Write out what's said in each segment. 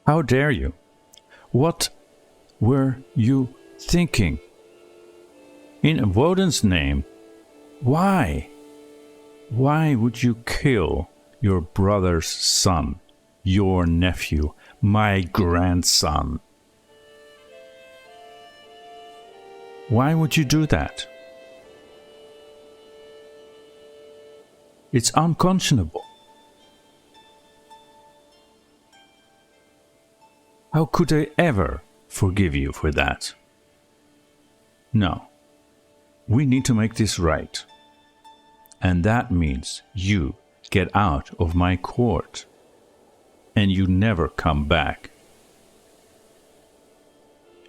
How dare you? What were you thinking? In Woden's name, why? Why would you kill your brother's son, your nephew, my grandson? Why would you do that? It's unconscionable. How could I ever forgive you for that? No. We need to make this right. And that means you get out of my court. And you never come back.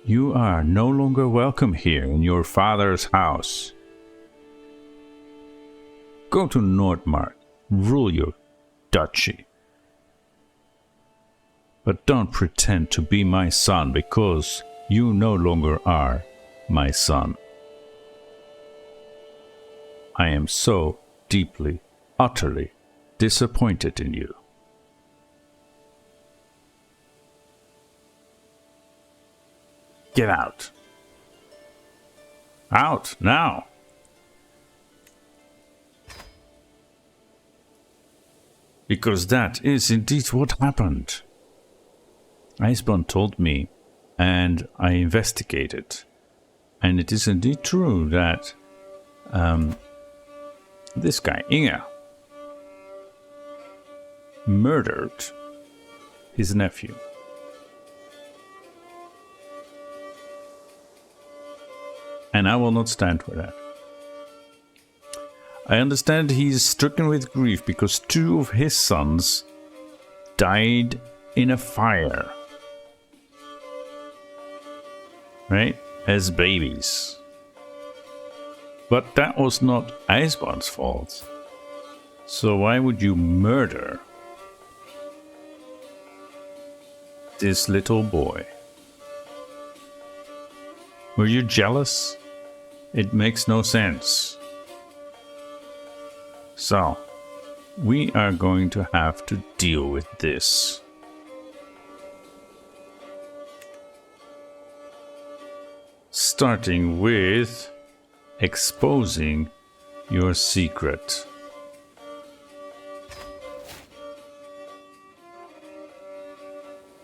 You are no longer welcome here in your father's house. Go to Nordmark, rule your duchy. But don't pretend to be my son, because you no longer are my son. I am so deeply, utterly disappointed in you. Get out. Out, now. Because that is indeed what happened. Icebond told me, and I investigated. And it is indeed true that this guy, Inge, murdered his nephew. And I will not stand for that. I understand he is stricken with grief because 2 of his sons died in a fire. Right? As babies. But that was not Icebond's fault. So why would you murder this little boy? Were you jealous? It makes no sense. So, we are going to have to deal with this. Starting with exposing your secret.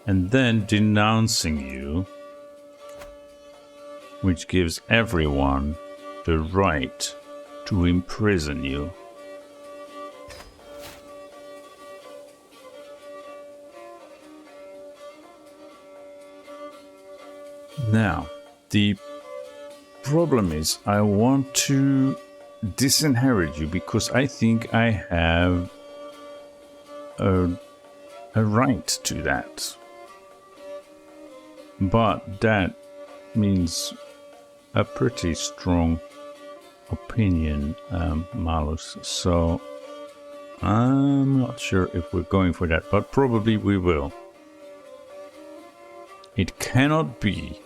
And then denouncing you, which gives everyone the right to imprison you. Now, the problem is I want to disinherit you because I think I have a right to that. But that means a pretty strong opinion, Malus. So I'm not sure if we're going for that, but probably we will. It cannot be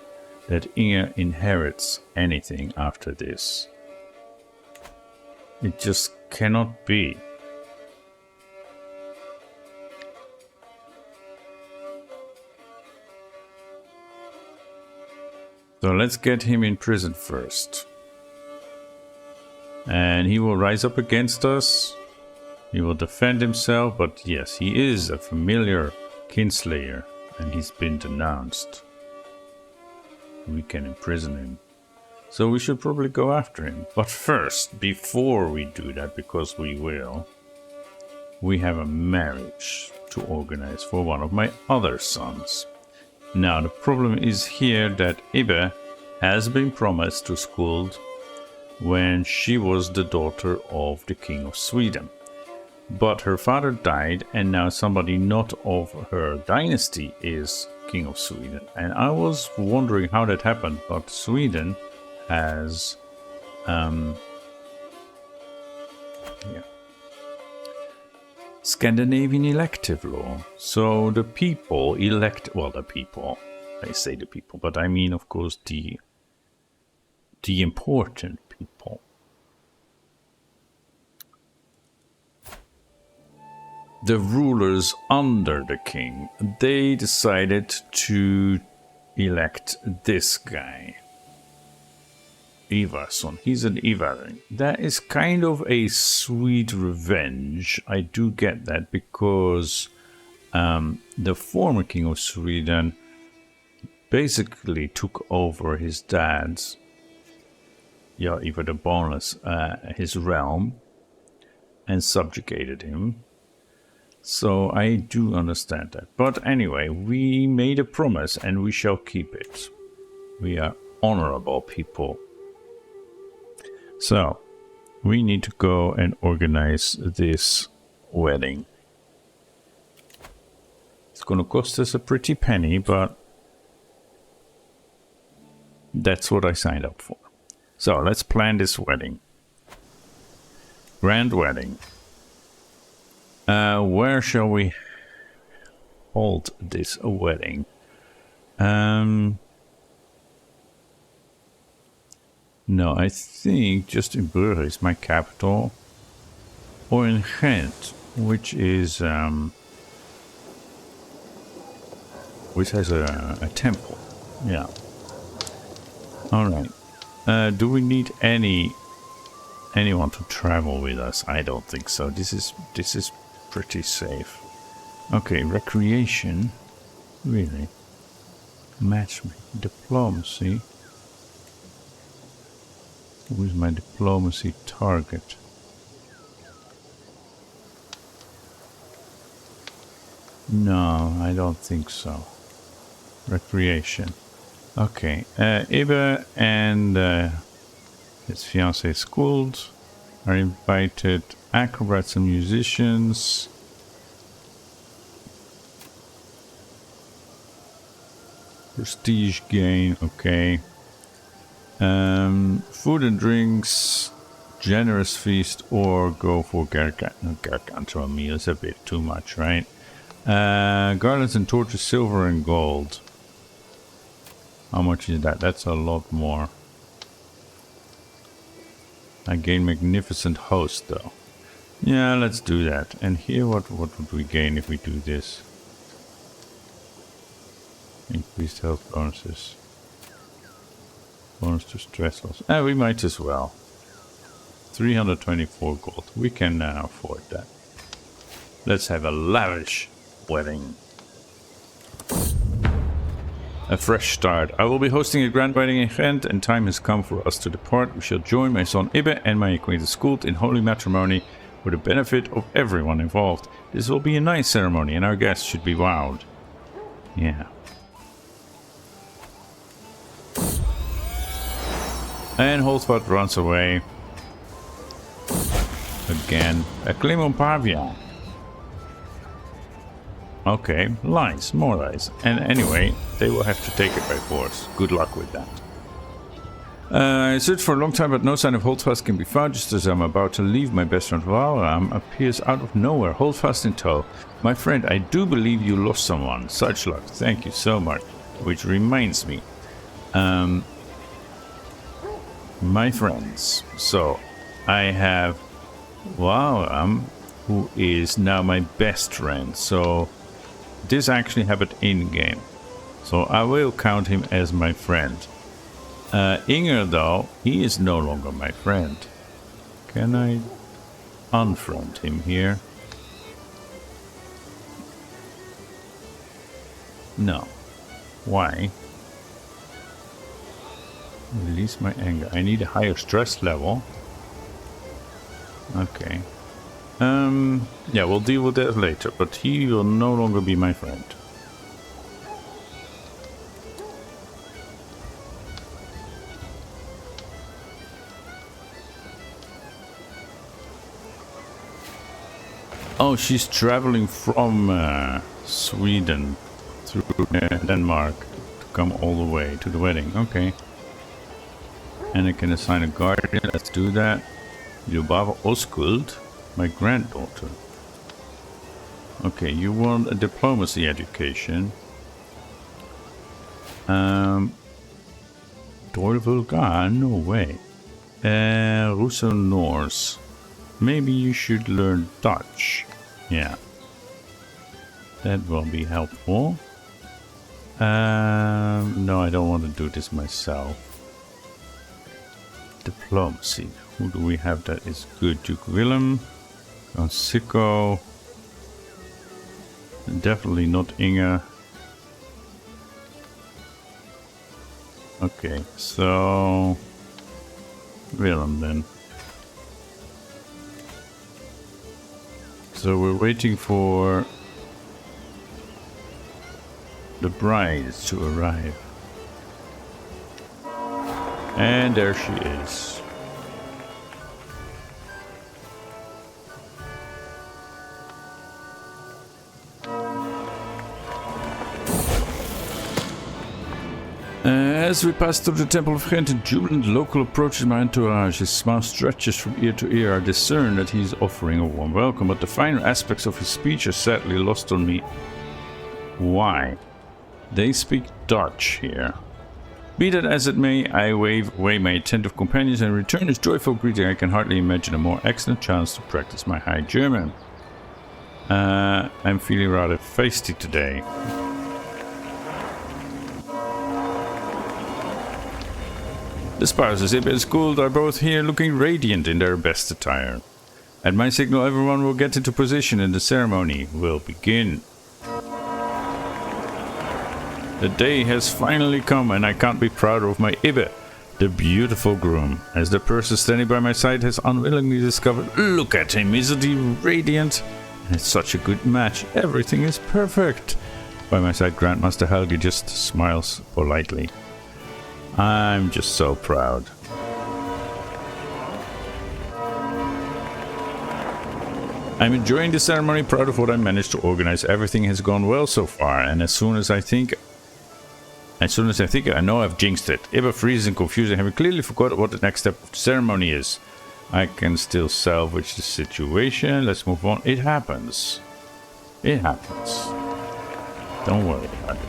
that Inge inherits anything after this. It just cannot be. So let's get him in prison first. And he will rise up against us. He will defend himself, but yes, he is a familiar kinslayer, and he's been denounced. We can imprison him. So we should probably go after him. But first, before we do that, because we will, we have a marriage to organize for one of my other sons. Now, the problem is here that Ibbe has been promised to Skuld when she was the daughter of the King of Sweden. But her father died, and now somebody not of her dynasty is King of Sweden. And I was wondering how that happened, but Sweden has Scandinavian elective law. So the people elect, well, the people, I say the people, but I mean, of course, the important people. the rulers under the king, they decided to elect this guy. Ivarsson. He's an Ivaring. That is kind of a sweet revenge. I do get that because the former king of Sweden basically took over his dad's, Ivar the Boneless, his realm, and subjugated him. So I do understand that. But anyway, we made a promise and we shall keep it. We are honorable people. So, we need to go and organize this wedding. It's going to cost us a pretty penny, but that's what I signed up for. So, let's plan this wedding. Grand wedding. Where shall we hold this wedding? No, I think just in Brugge is my capital. Or in Ghent, which is which has a temple. Yeah. Alright. Do we need anyone to travel with us? I don't think so. This is pretty safe. Okay, recreation. Really? Matchmaking. Diplomacy. Who is my diplomacy target? No, I don't think so. Recreation. Okay, Ibbe and his fiancée Skuld are invited. Acrobats and musicians. Prestige gain, okay. Food and drinks, generous feast, or go for gargantuan meal is a bit too much, right? Garlands and torches, silver and gold. How much is that? That's a lot more. I gain magnificent host though. Yeah, let's do that. And here, what would we gain if we do this? Increased health bonuses. Bonus to stress loss. We might as well. 324 gold. We can afford that. Let's have a lavish wedding. A fresh start. I will be hosting a grand wedding in Ghent, and time has come for us to depart. We shall join my son Ibbe and my acquaintance Skuld in holy matrimony for the benefit of everyone involved. This will be a nice ceremony, and our guests should be wowed. Yeah. And Holtzbad runs away. Again. A claim on Pavia. Okay, lies, more lies. And anyway, they will have to take it by force. Good luck with that. I searched for a long time, but no sign of Holdfast can be found. Just as I'm about to leave, my best friend Valram appears out of nowhere, Holdfast in tow. My friend, I do believe you lost someone. Such luck. Thank you so much. Which reminds me. My friends. So, I have Valram, who is now my best friend. So, this actually happened in-game. So, I will count him as my friend. Inger, though, he is no longer my friend. Can I unfriend him here? No. Why? Release my anger. I need a higher stress level. Okay. Yeah, we'll deal with that later, but he will no longer be my friend. Oh, she's traveling from Sweden through Denmark to come all the way to the wedding. Okay. And I can assign a guardian. Let's do that. Ljubava Oskuld, my granddaughter. Okay, you want a diplomacy education. Dorvulgar? No way. Russo Norse. Maybe you should learn Dutch. Yeah. That will be helpful. No, I don't want to do this myself. Diplomacy. Who do we have that is good? Duke Willem. Sicko. Definitely not Inge. Okay, so Willem then. So we're waiting for the bride to arrive. And there she is. As we pass through the Temple of Ghent, a jubilant local approaches my entourage. His smile stretches from ear to ear. I discern that he is offering a warm welcome, but the finer aspects of his speech are sadly lost on me. Why? They speak Dutch here. Be that as it may, I wave away my attentive companions and return his joyful greeting. I can hardly imagine a more excellent chance to practice my High German. I'm feeling rather feisty today. The spouses, Ibbe and Skuld, are both here looking radiant in their best attire. At my signal, everyone will get into position and the ceremony will begin. The day has finally come and I can't be prouder of my Ibbe, the beautiful groom, as the person standing by my side has unwillingly discovered. Look at him, isn't he radiant? And it's such a good match, everything is perfect. By my side, Grandmaster Helge just smiles politely. I'm just so proud. I'm enjoying the ceremony, proud of what I managed to organize. Everything has gone well so far, and as soon as I think it, I know I've jinxed it. Ibbe freezes and confused and having clearly forgot what the next step of the ceremony is. I can still salvage the situation. Let's move on. It happens. It happens. Don't worry about it.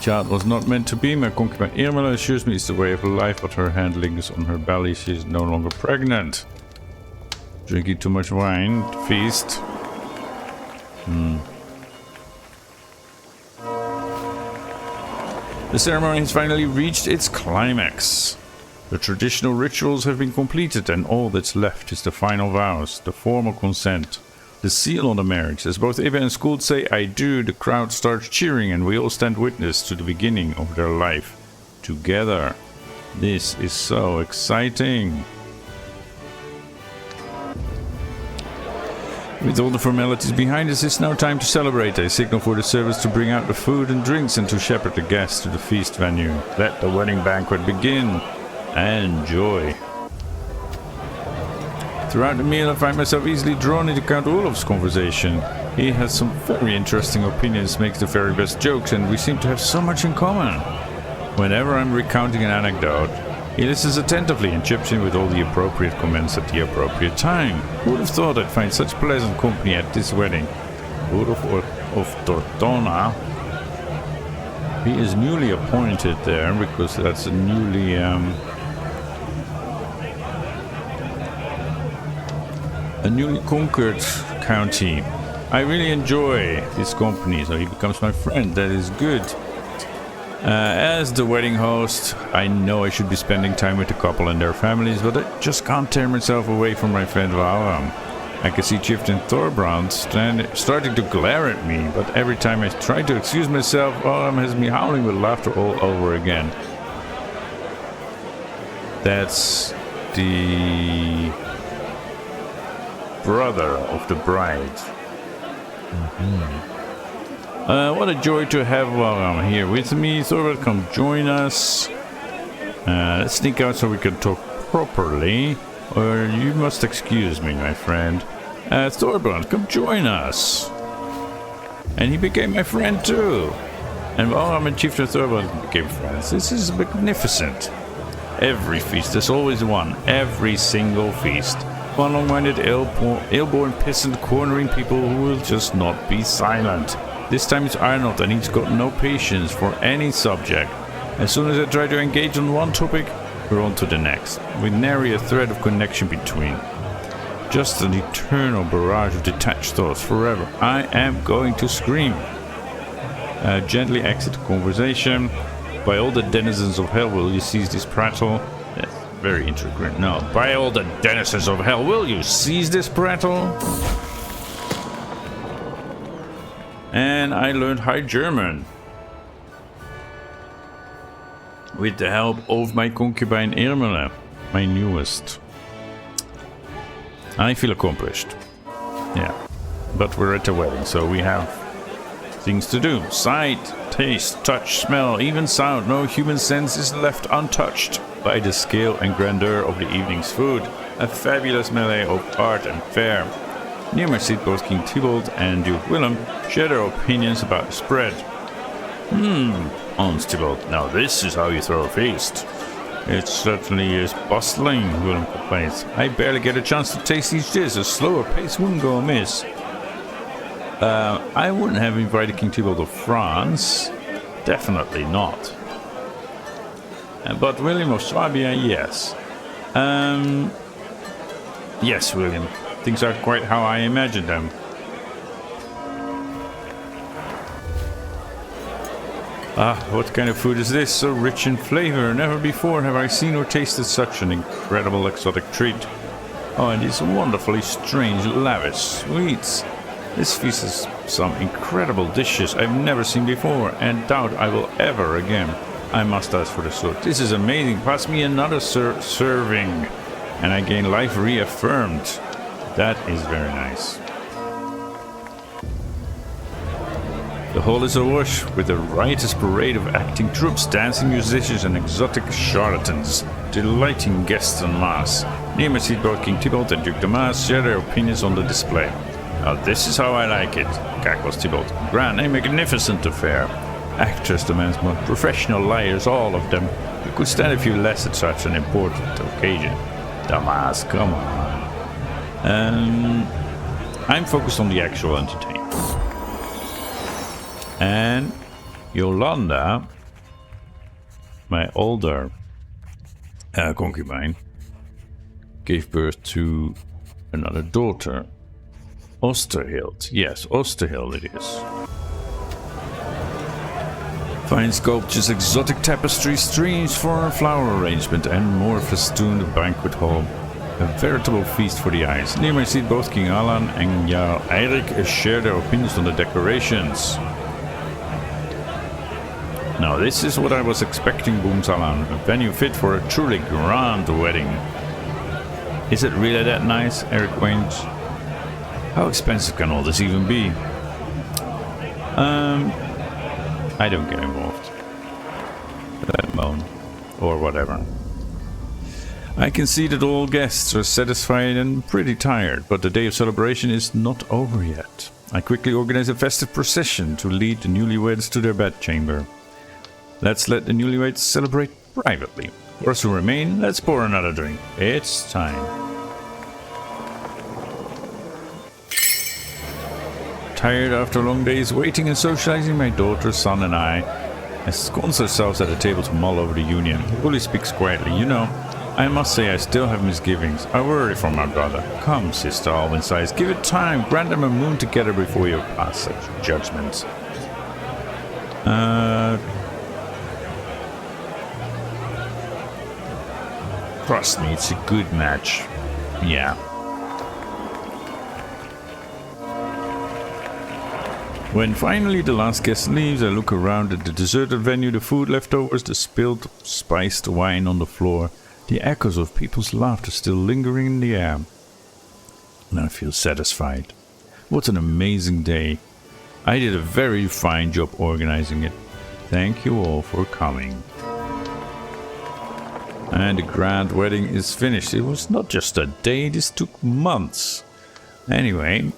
Child was not meant to be. My concubine Irmela assures me it's the way of life, but her hand lingers on her belly. She is no longer pregnant. Drinking too much wine. Feast. The ceremony has finally reached its climax. The traditional rituals have been completed and all that's left is the final vows, the formal consent. The seal on the marriage. As both Ibbe and Skuld say I do, the crowd starts cheering and we all stand witness to the beginning of their life together. This is so exciting. With all the formalities behind us, it's now time to celebrate. I signal for the servants to bring out the food and drinks and to shepherd the guests to the feast venue. Let the wedding banquet begin. Enjoy. Throughout the meal, I find myself easily drawn into Count Olaf's conversation. He has some very interesting opinions, makes the very best jokes, and we seem to have so much in common. Whenever I'm recounting an anecdote, he listens attentively and chips in with all the appropriate comments at the appropriate time. Who would have thought I'd find such pleasant company at this wedding? Olaf of Tortona. He is newly appointed there, because that's a newly... a newly conquered county. I really enjoy his company, so he becomes my friend. That is good. As the wedding host, I know I should be spending time with the couple and their families, but I just can't tear myself away from my friend Valram. I can see Chieftain Thorbrand starting to glare at me, but every time I try to excuse myself, Valram has me howling with laughter all over again. That's the brother of the bride. What a joy to have Valram here with me. Thorvald, come join us. Let's sneak out so we can talk properly. Or you must excuse me, my friend. Thorvald, come join us. And he became my friend too. And Valram and Chieftain Thorvald became friends. This is magnificent. Every feast, there's always one. Every single feast. One long-minded, ill-born peasant cornering people who will just not be silent. This time it's Arnold and he's got no patience for any subject. As soon as I try to engage on one topic, we're on to the next, with nary a thread of connection between. Just an eternal barrage of detached thoughts forever. I am going to scream. Gently exit the conversation. By all the denizens of hell, will you seize this prattle? That's very intricate. No. By all the denizens of hell, will you seize this prattle? And I learned High German. With the help of my concubine Irmele, my newest. I feel accomplished. Yeah. But we're at the wedding, so we have things to do. Sight, taste, touch, smell, even sound. No human sense is left untouched by the scale and grandeur of the evening's food. A fabulous melee of art and fare. Near my seat, both King Thibault and Duke Willem share their opinions about the spread. Owns Thibault. Now this is how you throw a feast. It certainly is bustling, Willem complains. I barely get a chance to taste each dish. A slower pace wouldn't go amiss. I wouldn't have invited King Thibault of France. Definitely not. But William of Swabia, yes. Yes, William. Things are quite how I imagined them. Ah, what kind of food is this? So rich in flavor. Never before have I seen or tasted such an incredible exotic treat. Oh, and these wonderfully strange, lavish sweets. This feast has some incredible dishes I've never seen before, and doubt I will ever again. I must ask for the sword. This is amazing. Pass me another serving, and I gain life reaffirmed. That is very nice. The hall is awash with a riotous parade of acting troops, dancing musicians, and exotic charlatans, delighting guests en masse. Near my seat, both King Thibault and Duke Damas share their opinions on the display. Now this is how I like it, cackles Thibault. Grand, a magnificent affair. Actors demands more professional liars, all of them. You could stand a few less at such an important occasion. Damas, come on. I'm focused on the actual entertainment. And Yolanda, my older concubine, gave birth to another daughter. Osterhild. Yes, Osterhild it is. Fine sculptures, exotic tapestry, streams for flower arrangement, and more festooned banquet hall. A veritable feast for the eyes. Near my seat, both King Alan and Jarl Eirik share their opinions on the decorations. Now this is what I was expecting, booms Alan. A venue fit for a truly grand wedding. Is it really that nice? Eric whines. How expensive can all this even be? I don't get involved. Let moan. Or whatever. I can see that all guests are satisfied and pretty tired, but the day of celebration is not over yet. I quickly organize a festive procession to lead the newlyweds to their bedchamber. Let's let the newlyweds celebrate privately. For us who remain, let's pour another drink. It's time. Tired after long days waiting and socializing, my daughter, son and I ensconce ourselves at a table to mull over the union. Bully speaks quietly. You know, I must say I still have misgivings. I worry for my brother. Come, sister, Alwyn sighs. Give it time. Grant them a moon together before you pass such judgment. Trust me, it's a good match. Yeah. When finally the last guest leaves, I look around at the deserted venue, the food leftovers, the spilled, spiced wine on the floor, the echoes of people's laughter still lingering in the air. And I feel satisfied. What an amazing day. I did a very fine job organizing it. Thank you all for coming. And the grand wedding is finished. It was not just a day, this took months. Anyway,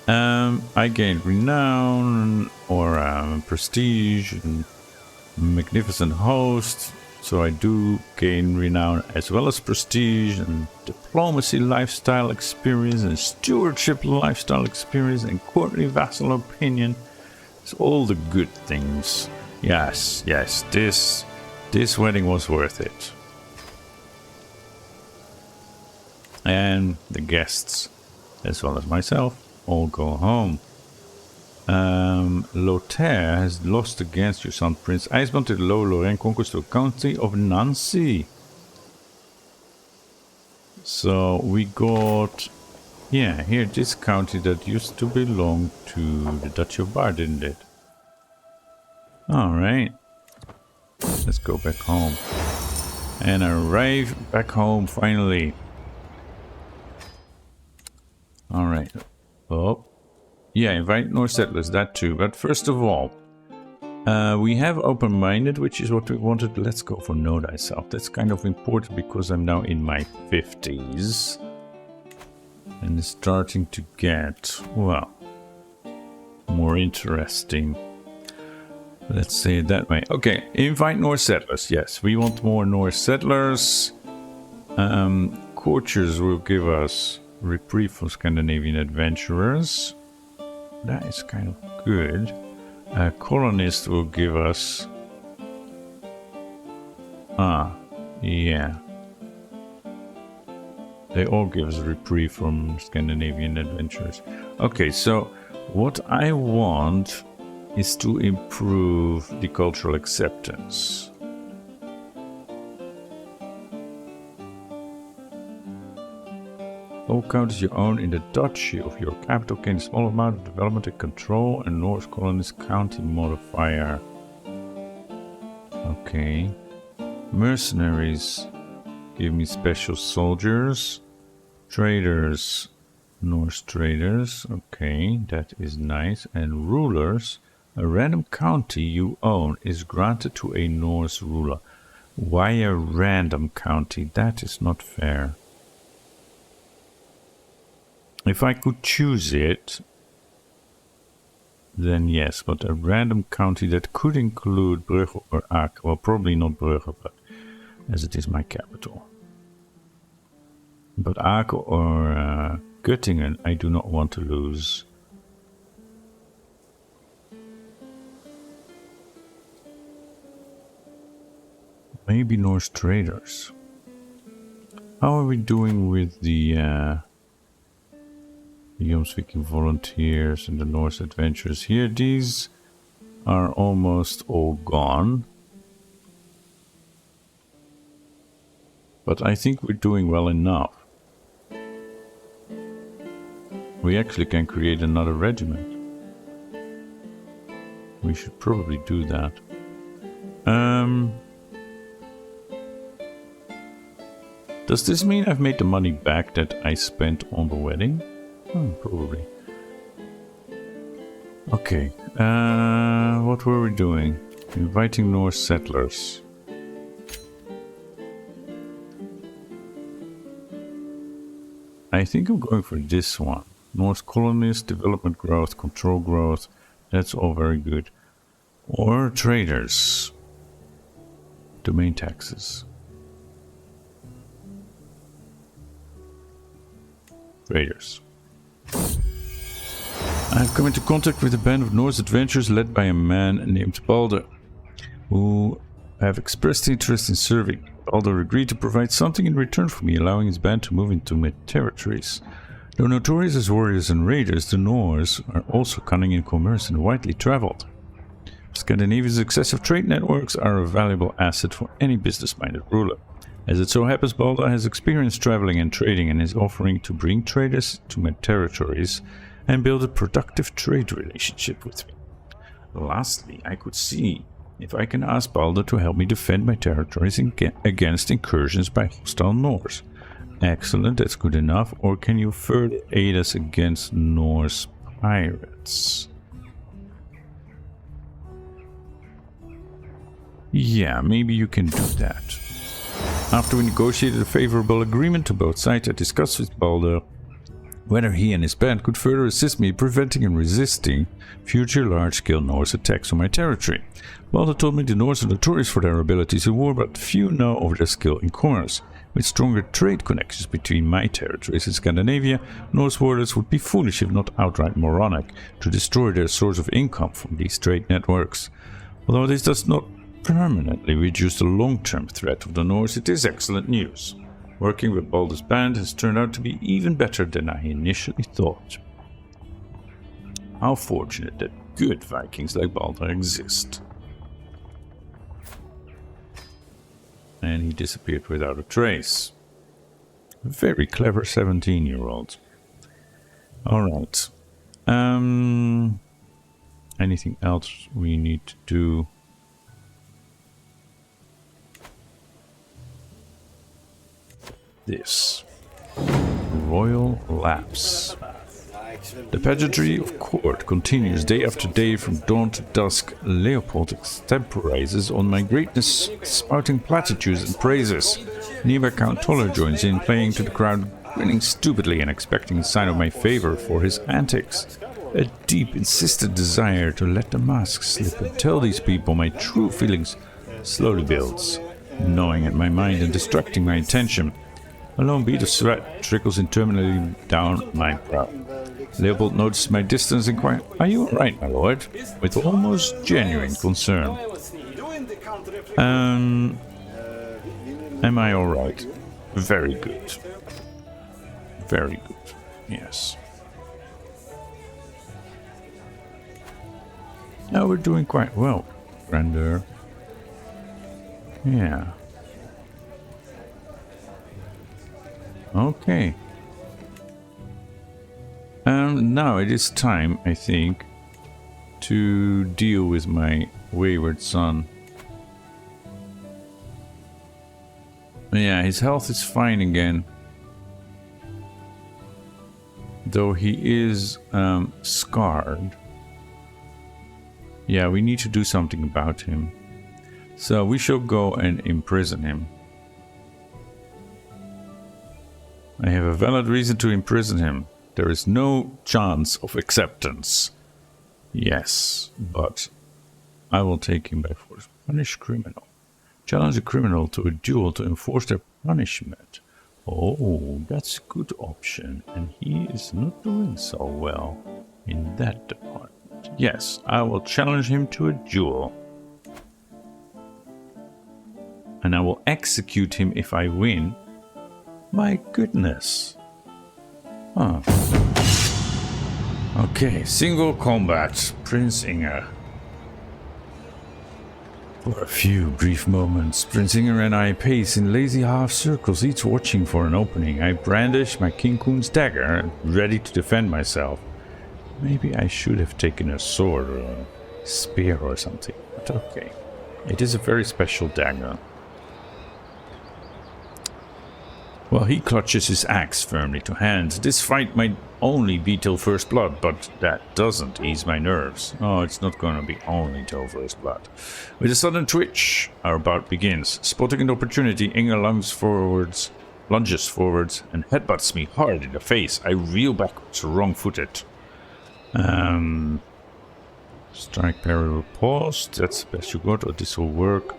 I gained renown or prestige and magnificent host. So I do gain renown as well as prestige and diplomacy lifestyle experience and stewardship lifestyle experience and courtly vassal opinion. It's all the good things. Yes, this wedding was worth it. And the guests, as well as myself, all go home. Lothair has lost against your son, Prince Ijsbrand, to the Lower Lorraine conquers the county of Nancy. So we got, yeah, here this county that used to belong to the Duchy of Bar, didn't it? Alright. Let's go back home. And arrive back home finally. Alright. Oh. Yeah, invite Norse settlers, that too. But first of all, we have open-minded, which is what we wanted. Let's go for know thyself. That's kind of important because I'm now in my 50s. And it's starting to get, well, more interesting. Let's say it that way. Okay, invite Norse settlers. Yes, we want more Norse settlers. Courtiers will give us reprieve from Scandinavian adventurers. That is kind of good. Colonists will give us... yeah. They all give us a reprieve from Scandinavian adventurers. Okay, so what I want is to improve the cultural acceptance. All counties you own in the duchy of your capital gain a small amount of development and control and Norse colonies county modifier. Okay. Mercenaries give me special soldiers. Traders, Norse traders. Okay, that is nice. And rulers, a random county you own is granted to a Norse ruler. Why a random county? That is not fair. If I could choose it, then yes, but a random county that could include Brugge or Aken. Well, probably not Brugge, but as it is my capital. But Aken or Göttingen, I do not want to lose. Maybe Norse traders. How are we doing with the Jomsviking volunteers and the Norse adventurers here? These are almost all gone. But I think we're doing well enough. We actually can create another regiment. We should probably do that. Does this mean I've made the money back that I spent on the wedding? Probably. Okay, what were we doing? Inviting Norse settlers. I think I'm going for this one. Norse colonists, development growth, control growth. That's all very good. Or traders. Domain taxes. Traders. I've come into contact with a band of Norse adventurers led by a man named Balder, who have expressed interest in serving. Balder agreed to provide something in return for me, allowing his band to move into my territories. Though notorious as warriors and raiders, the Norse are also cunning in commerce and widely traveled. Scandinavia's excessive trade networks are a valuable asset for any business-minded ruler. As it so happens, Balder has experience traveling and trading and is offering to bring traders to my territories and build a productive trade relationship with me. Lastly, I could see if I can ask Balder to help me defend my territories against incursions by hostile Norse. Excellent, that's good enough. Or can you further aid us against Norse pirates? Yeah, maybe you can do that. After we negotiated a favorable agreement to both sides, I discussed with Balder whether he and his band could further assist me preventing and resisting future large-scale Norse attacks on my territory. Balder told me the Norse are notorious for their abilities in war, but few know of their skill in commerce. With stronger trade connections between my territories and Scandinavia, Norse warriors would be foolish if not outright moronic to destroy their source of income from these trade networks. Although this does not permanently reduce the long-term threat of the Norse, it is excellent news. Working with Baldur's band has turned out to be even better than I initially thought. How fortunate that good Vikings like Baldur exist. And he disappeared without a trace. A very clever 17-year-old. Alright. Anything else we need to do? This. Royal Lapse. The pageantry of court continues day after day from dawn to dusk. Leopold extemporizes on my greatness, spouting platitudes and praises. Nearby Count Toller joins in, playing to the crowd, grinning stupidly and expecting a sign of my favor for his antics. A deep, insistent desire to let the mask slip and tell these people my true feelings slowly builds, gnawing at my mind and distracting my attention. A lone bead of sweat trickles interminably down my brow. Leopold notices my distance and inquires, "Are you all right, my lord?" with almost genuine concern. Am I all right? Very good. Very good. Yes. Now we're doing quite well, Grandeur. Yeah. Okay. Now it is time, I think, to deal with my wayward son. Yeah, his health is fine again. Though he is scarred. Yeah, we need to do something about him. So we shall go and imprison him. I have a valid reason to imprison him. There is no chance of acceptance. Yes, but I will take him by force. Punish criminal. Challenge a criminal to a duel to enforce their punishment. Oh, that's a good option. And he is not doing so well in that department. Yes, I will challenge him to a duel. And I will execute him if I win. My goodness. Huh. Okay, single combat. Prince Inge. For a few brief moments, Prince Inge and I pace in lazy half circles, each watching for an opening. I brandish my King Koen's dagger, ready to defend myself. Maybe I should have taken a sword or a spear or something, but okay. It is a very special dagger. Well, he clutches his axe firmly to hand. This fight might only be till first blood, but that doesn't ease my nerves. Oh, it's not gonna be only till first blood. With a sudden twitch, our bout begins. Spotting an opportunity, Inge lunges forwards, and headbutts me hard in the face. I reel backwards, wrong-footed. Strike parry paused. That's the best you got, or this will work.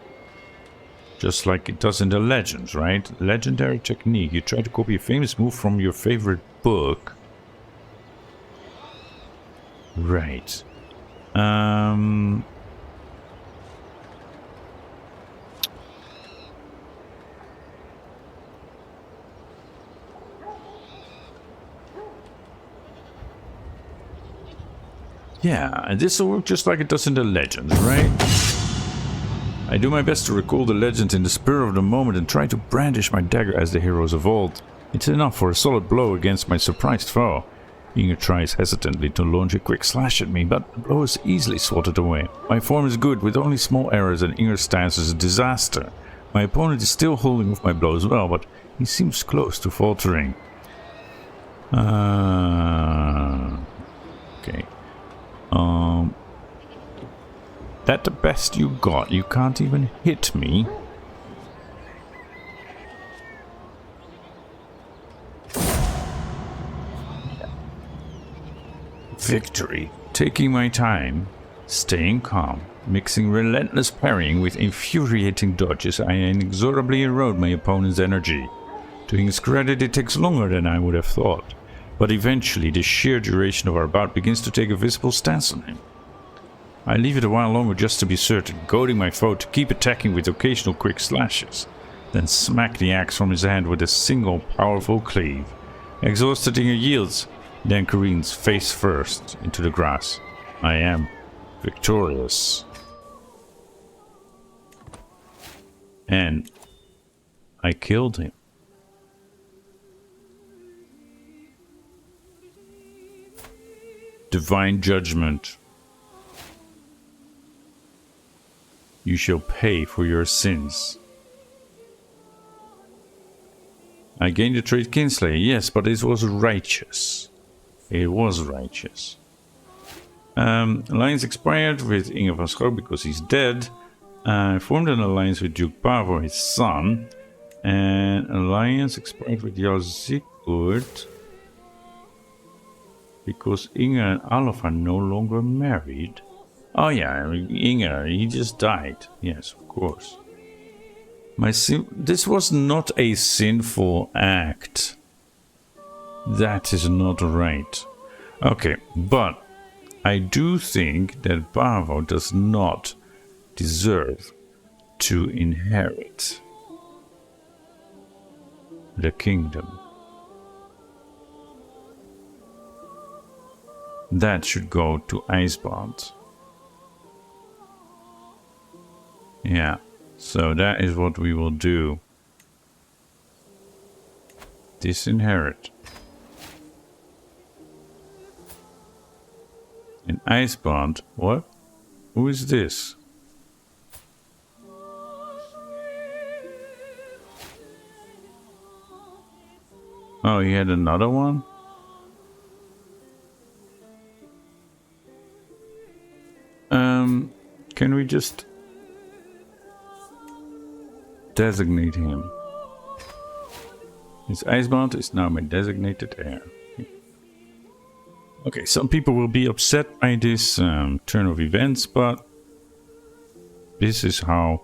Just like it does in the Legends, right? Legendary technique. You try to copy a famous move from your favorite book. Right. Yeah, and this will work just like it does in the Legends, right? I do my best to recall the legend in the spur of the moment and try to brandish my dagger as the heroes of old. It's enough for a solid blow against my surprised foe. Inge tries hesitantly to launch a quick slash at me, but the blow is easily swatted away. My form is good, with only small errors, and Inge's stance is a disaster. My opponent is still holding off my blows well, but he seems close to faltering. Okay. That the best you got? You can't even hit me. Victory. Taking my time, staying calm, mixing relentless parrying with infuriating dodges, I inexorably erode my opponent's energy. To his credit, it takes longer than I would have thought, but eventually the sheer duration of our bout begins to take a visible stance on him. I leave it a while longer just to be certain, goading my foe to keep attacking with occasional quick slashes. then smack the axe from his hand with a single powerful cleave. Exhausted, he yields, then careens face first into the grass. I am victorious. And I killed him. Divine judgment. You shall pay for your sins. I gained the trait Kinslayer, yes, but it was righteous. It was righteous. Alliance expired with Inge van Schoo because he's dead. I formed an alliance with Duke Pavo, his son. And alliance expired with Jarl Sigurd because Inge and Alf are no longer married. Oh yeah, Inge, he just died. Yes, of course. This was not a sinful act. That is not right. Okay, but I do think that Pavo does not deserve to inherit the kingdom. That should go to Icebound. Yeah, so that is what we will do. Disinherit. And Icebound, what? Who is this? Oh, he had another one? Can we just designate him? His Icebound is now my designated heir. Okay, some people will be upset by this turn of events, but this is how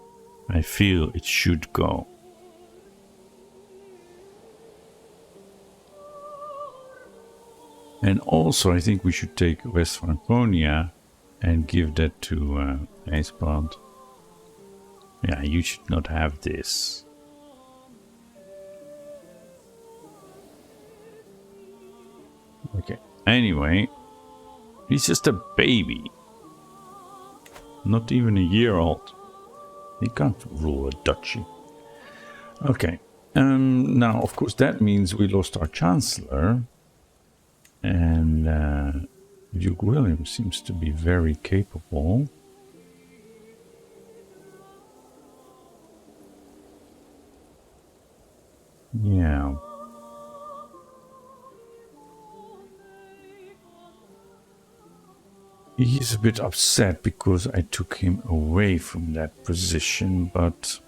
I feel it should go. And also, I think we should take West Franconia and give that to Icebound. Yeah, you should not have this. Okay, anyway, he's just a baby. Not even a year old. He can't rule a duchy. Okay, now of course that means we lost our Chancellor. And Duke William seems to be very capable. Yeah. He's a bit upset because I took him away from that position, but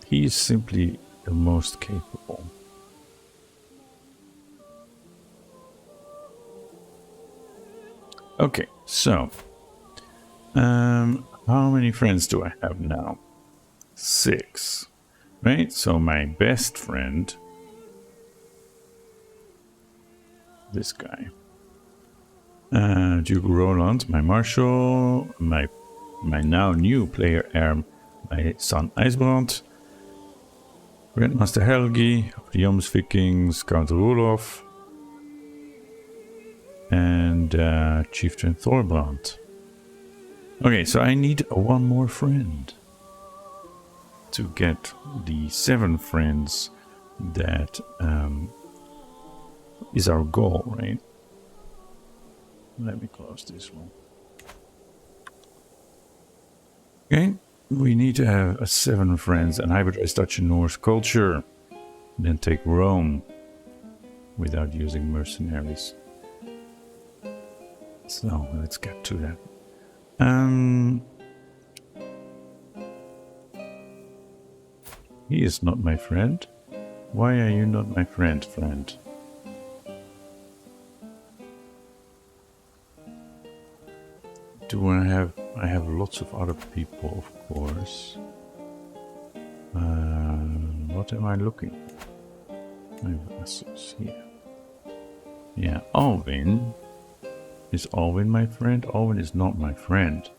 he is simply the most capable. Okay, so how many friends do I have now? 6, right? So my best friend, this guy, Duke Roland, my marshal, my now new player heir, my son Icebound, Grandmaster Helgi of the Jomsvikings, Count Rulof, and Chieftain Thorbrand. Okay, so I need one more friend to get the 7 friends that is our goal, right? Let me close this one. Okay, we need to have 7 friends and hybridize Dutch and Norse culture. Then take Rome without using mercenaries. So let's get to that. He is not my friend. Why are you not my friend? Do I have lots of other people, of course. What am I looking for? My vassals here. Yeah, Alwyn. Is Alwyn my friend? Alwyn is not my friend.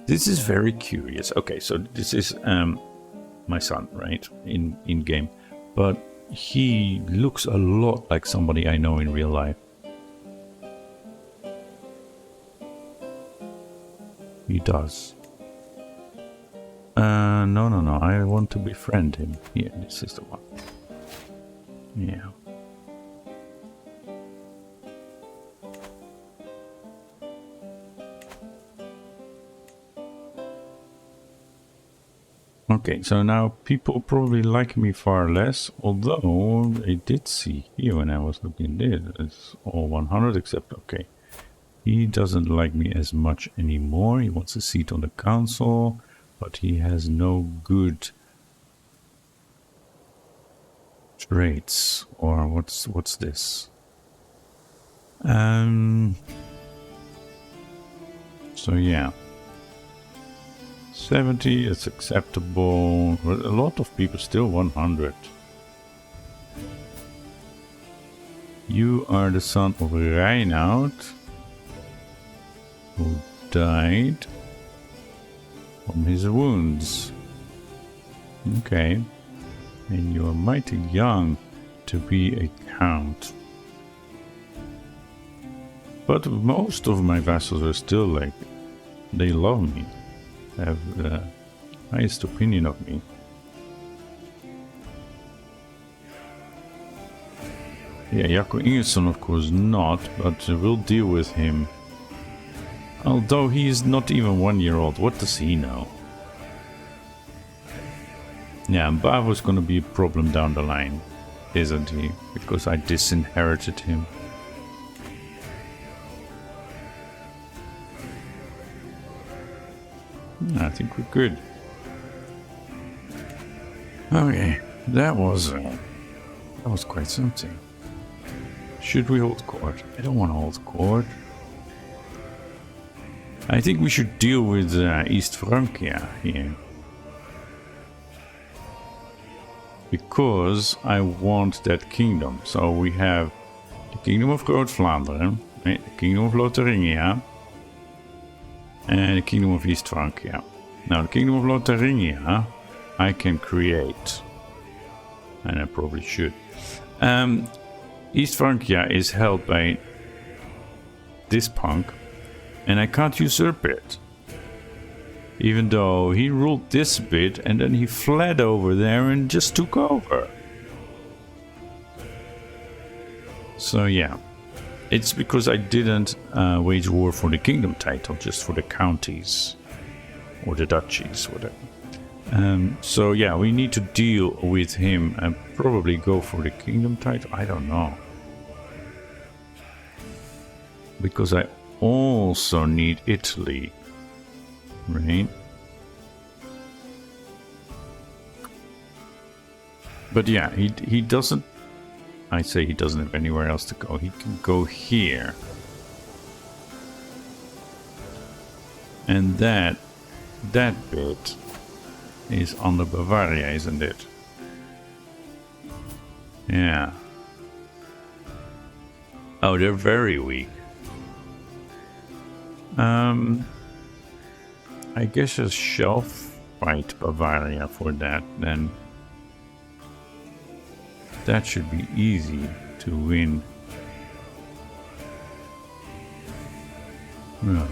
This is very curious. Okay, so this is my son, right? In game. But he looks a lot like somebody I know in real life. He does. No. I want to befriend him. Here, this is the one. Yeah. Okay, so now people probably like me far less, although I did see here when I was looking at this, it's all 100 except, okay. He doesn't like me as much anymore. He wants a seat on the council, but he has no good traits. Or what's this? So yeah. 70 is acceptable. A lot of people still 100. You are the son of Reinhard, who died from his wounds. Okay. And you are mighty young to be a count. But most of my vassals are still like, they love me. Have the highest opinion of me. Yeah, Jaco Ingesson of course not, but we'll deal with him. Although he is not even 1 year old, what does he know? Yeah, Bavo's gonna be a problem down the line, isn't he? Because I disinherited him. I think we're good. Okay, that was quite something. Should we hold court? I don't want to hold court. I think we should deal with East Francia here. Because I want that kingdom. So we have the Kingdom of Groot Vlaanderen, the Kingdom of Lotharingia, and the Kingdom of East Francia. Now the Kingdom of Lotharingia I can create. And I probably should. East Francia is held by this punk. And I can't usurp it. Even though he ruled this bit and then he fled over there and just took over. So yeah. It's because I didn't wage war for the kingdom title, just for the counties. Or the duchies, whatever. So yeah, we need to deal with him and probably go for the kingdom title. I don't know. Because I also need Italy. Right? But yeah, he doesn't... I say he doesn't have anywhere else to go. He can go here. And that bit is under Bavaria, isn't it? Yeah. Oh, they're very weak. I guess I shall fight Bavaria for that, then. That should be easy to win. Yeah.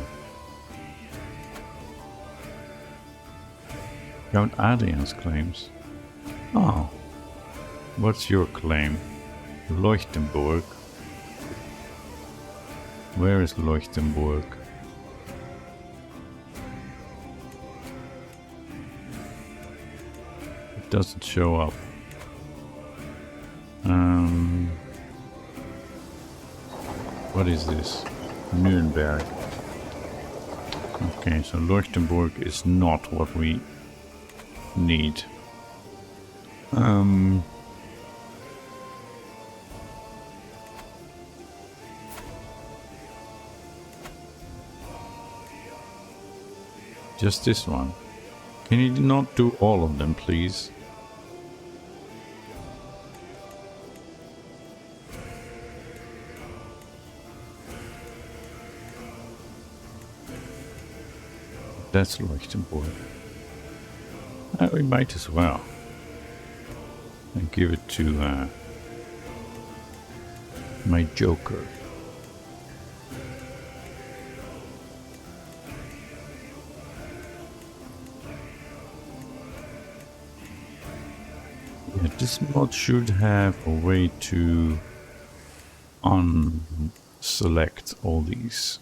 Count Adrian's claims. Oh. What's your claim? Leuchtenburg. Where is Leuchtenburg? It doesn't show up. What is this? Nuremberg. Okay, so Leuchtenburg is not what we need. Just this one. Can you not do all of them, please? That's Leuchtenburg. We might as well. And give it to my joker. Yeah, this mod should have a way to unselect all these.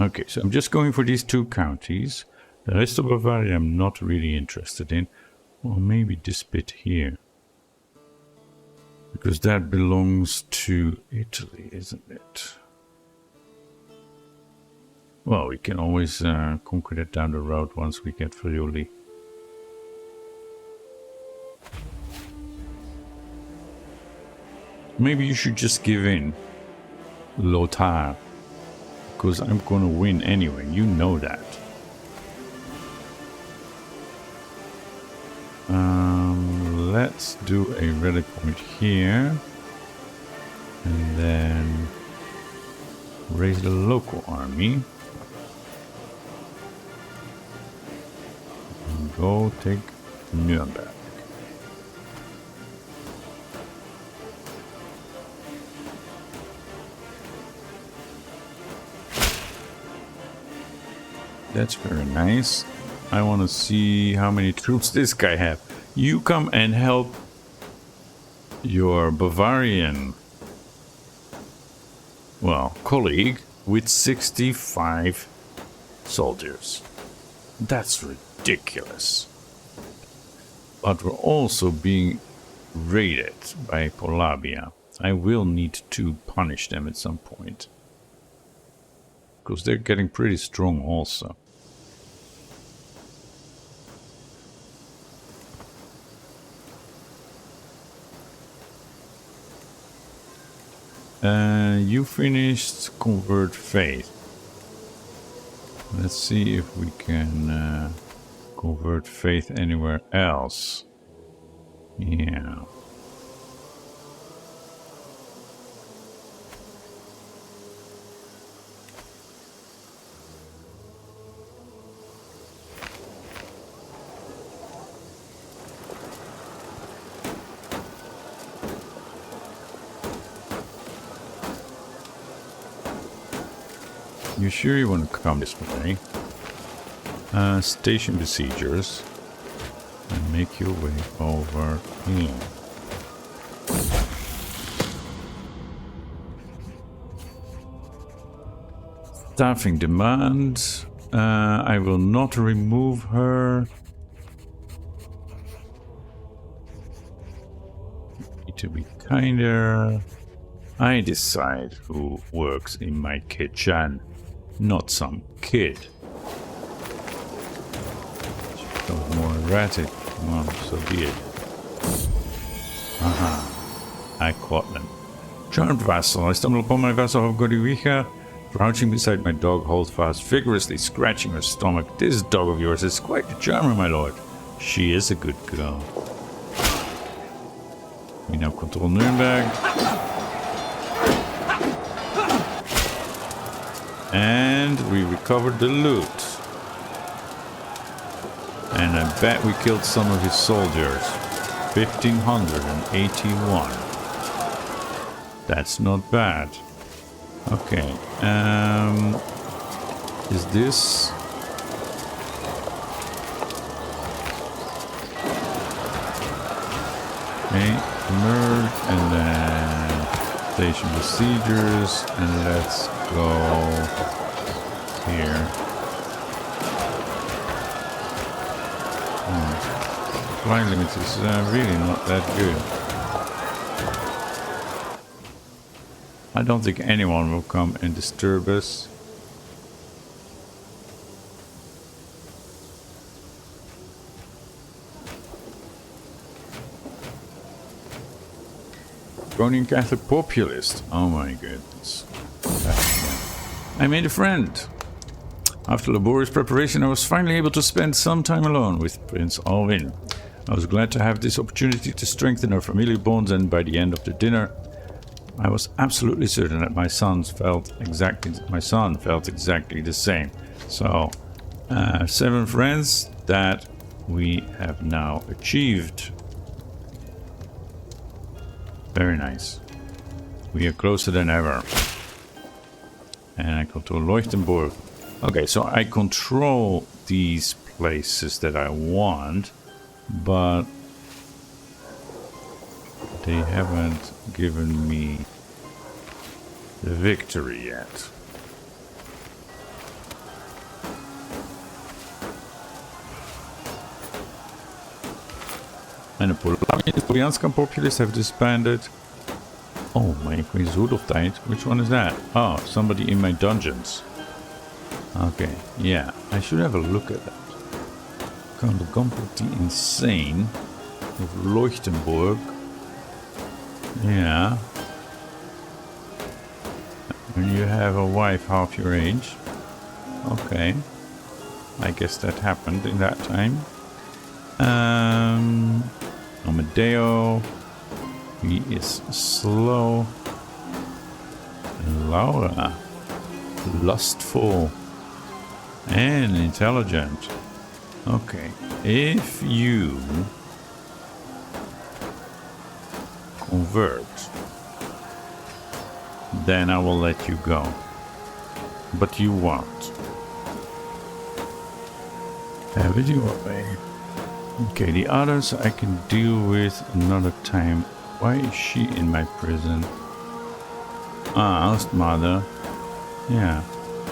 Okay, so I'm just going for these 2 counties. The rest of Bavaria I'm not really interested in. Or maybe this bit here. Because that belongs to Italy, isn't it? Well, we can always conquer that down the road once we get Friuli. Maybe you should just give in, Lothar. Because I'm gonna win anyway, you know that. Let's do a rally point here. And then raise the local army. And go take Nuremberg. That's very nice. I want to see how many troops this guy have. You come and help your Bavarian, well, colleague with 65 soldiers. That's ridiculous. But we're also being raided by Polabia. I will need to punish them at some point. Because they're getting pretty strong also. You finished Convert Faith. Let's see if we can convert faith anywhere else. Yeah. You sure you want to come this way? Station besiegers. And make your way over here. Staffing demand. I will not remove her. Need to be kinder. I decide who works in my kitchen. Not some kid. So more erratic. Well, so be it. Aha. I caught them. Charmed vassal. I stumble upon my vassal of Godivicha, crouching beside my dog, hold fast, vigorously scratching her stomach. This dog of yours is quite the charmer, my lord. She is a good girl. We now control Nuremberg. And we recovered the loot. And I bet we killed some of his soldiers. 1,581. That's not bad. Okay. Is this... Okay. Merge and then station besiegers. And let's go here. Supply limit is really not that good. I don't think anyone will come and disturb us. Roman Catholic populist. Oh my goodness. I made a friend. After laborious preparation, I was finally able to spend some time alone with Prince Alwyn. I was glad to have this opportunity to strengthen our family bonds, and by the end of the dinner, I was absolutely certain that my son felt exactly the same. So, 7 friends, that we have now achieved. Very nice. We are closer than ever. And I go to Leuchtenburg. Okay, so I control these places that I want, but they haven't given me the victory yet. And the Bavarian populace have disbanded. Oh, my sword of died. Which one is that? Oh, somebody in my dungeons. Okay, yeah, I should have a look at that. Count completely insane of Leuchtenburg. Yeah. When you have a wife half your age. Okay. I guess that happened in that time. Amadeo. He is slow. Laura. Lustful. And intelligent. Okay. If you convert, then I will let you go. But you won't. Have it your way. Okay, the others I can deal with another time. Why is she in my prison? Ah, mother. Yeah.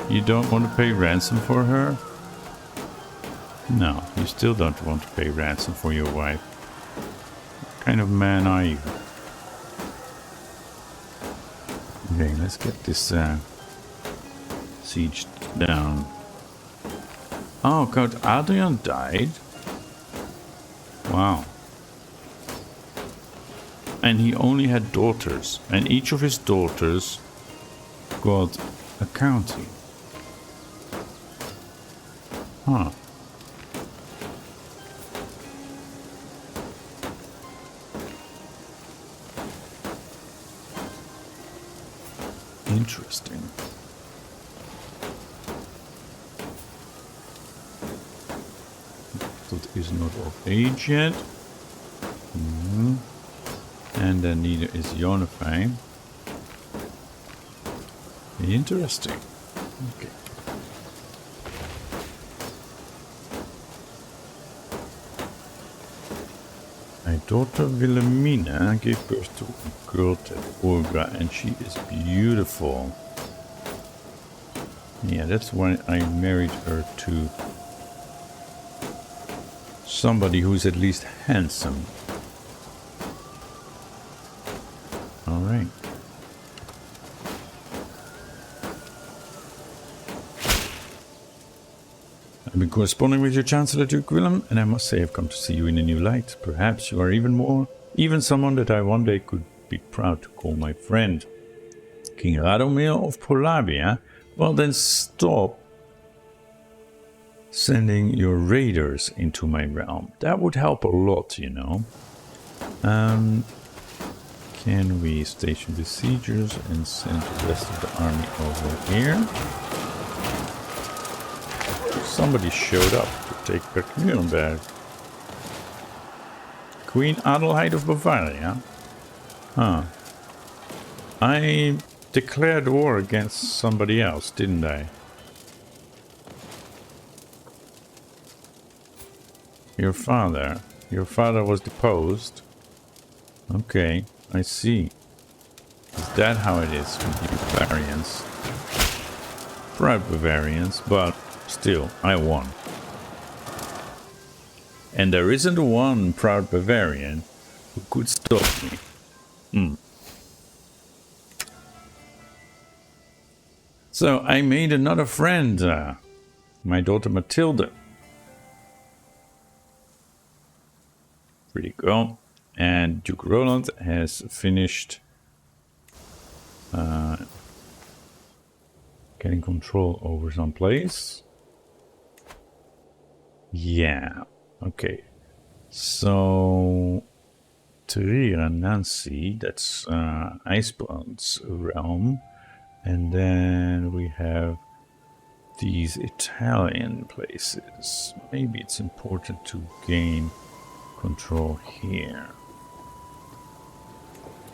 You don't want to pay ransom for her? No, you still don't want to pay ransom for your wife. What kind of man are you? Okay, let's get this siege down. Oh, Count Adrian died? Wow. And he only had daughters, and each of his daughters got a county. Huh. Interesting. That is not of age yet. And then neither is Jonify. Interesting. Okay. My daughter Wilhelmina gave birth to a girl at Olga, and she is beautiful. Yeah, that's why I married her to somebody who's at least handsome. Alright. I've been corresponding with your Chancellor Duke Willem, and I must say I've come to see you in a new light. Perhaps you are even someone that I one day could be proud to call my friend. King Radomir of Polavia? Well then stop sending your raiders into my realm. That would help a lot, you know. Can we station besiegers and send the rest of the army over here? Somebody showed up to take back Nuremberg. Queen Adelheid of Bavaria? Huh. I declared war against somebody else, didn't I? Your father was deposed? Okay, I see. Is that how it is with you Bavarians? Proud Bavarians, but still, I won. And there isn't one proud Bavarian who could stop me. So I made another friend, my daughter Matilda. Pretty cool. And Duke Roland has finished getting control over some place. Yeah, okay. So Trier and Nancy, that's Icebrand's realm. And then we have these Italian places. Maybe it's important to gain control here.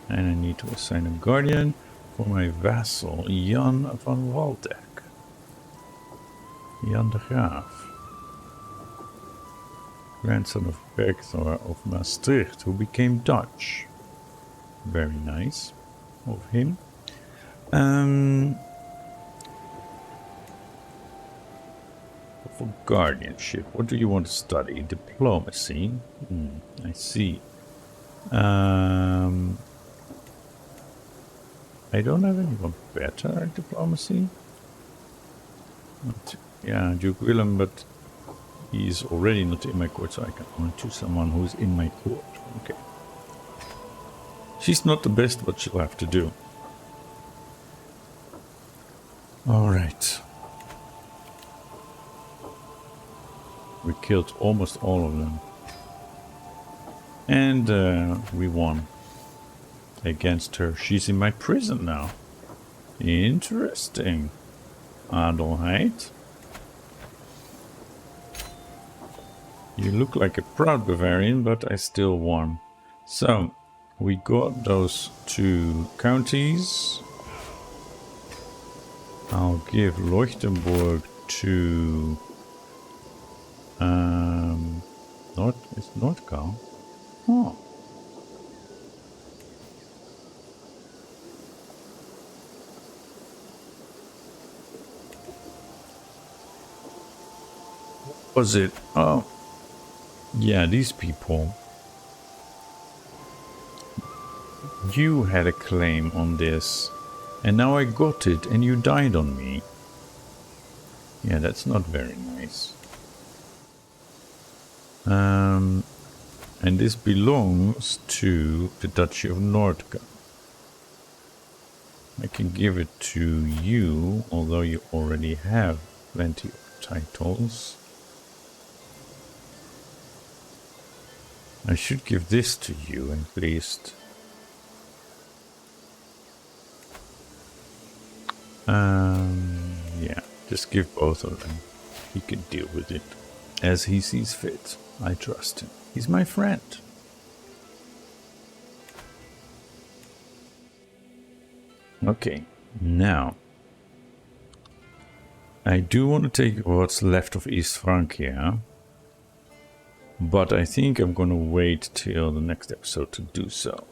And I need to assign a guardian for my vassal, Jan van Waldeck. Jan de Graaf. Grandson of Bergthor of Maastricht, who became Dutch. Very nice of him. For guardianship, what do you want to study? Diplomacy. I see. I don't have anyone better at diplomacy. Yeah, Duke Willem, but he's already not in my court, so I can only choose someone who's in my court. Okay. She's not the best, but she'll have to do. Alright. We killed almost all of them. And we won against her. She's in my prison now. Interesting. Adelheid. You look like a proud Bavarian, but I still won. So, we got those 2 counties. I'll give Leuchtenburg to Nordgau. Oh. What was it? Oh. Yeah, these people. You had a claim on this. And now I got it and you died on me. Yeah, that's not very nice. And this belongs to the Duchy of Nordgau. I can give it to you, although you already have plenty of titles. I should give this to you at least. Yeah, just give both of them. He can deal with it as he sees fit. I trust him. He's my friend. Okay, now I do want to take what's left of East Francia, but I think I'm going to wait till the next episode to do so.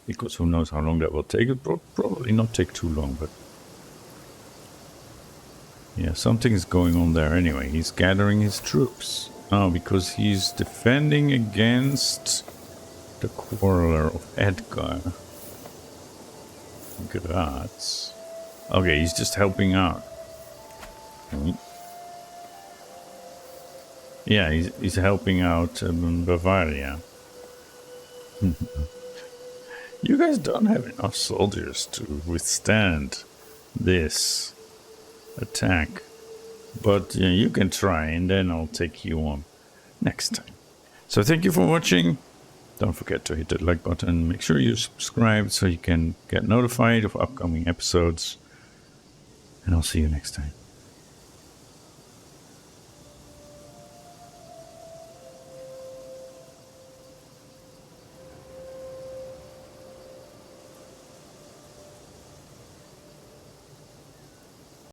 Because who knows how long that will take. It will probably not take too long, but yeah, something is going on there anyway. He's gathering his troops. Oh, because he's defending against the quarreler of Edgar. Graz. Okay, he's just helping out. Yeah, he's helping out Bavaria. You guys don't have enough soldiers to withstand this attack. But yeah, you can try and then I'll take you on next time. So thank you for watching. Don't forget to hit that like button. Make sure you subscribe so you can get notified of upcoming episodes. And I'll see you next time.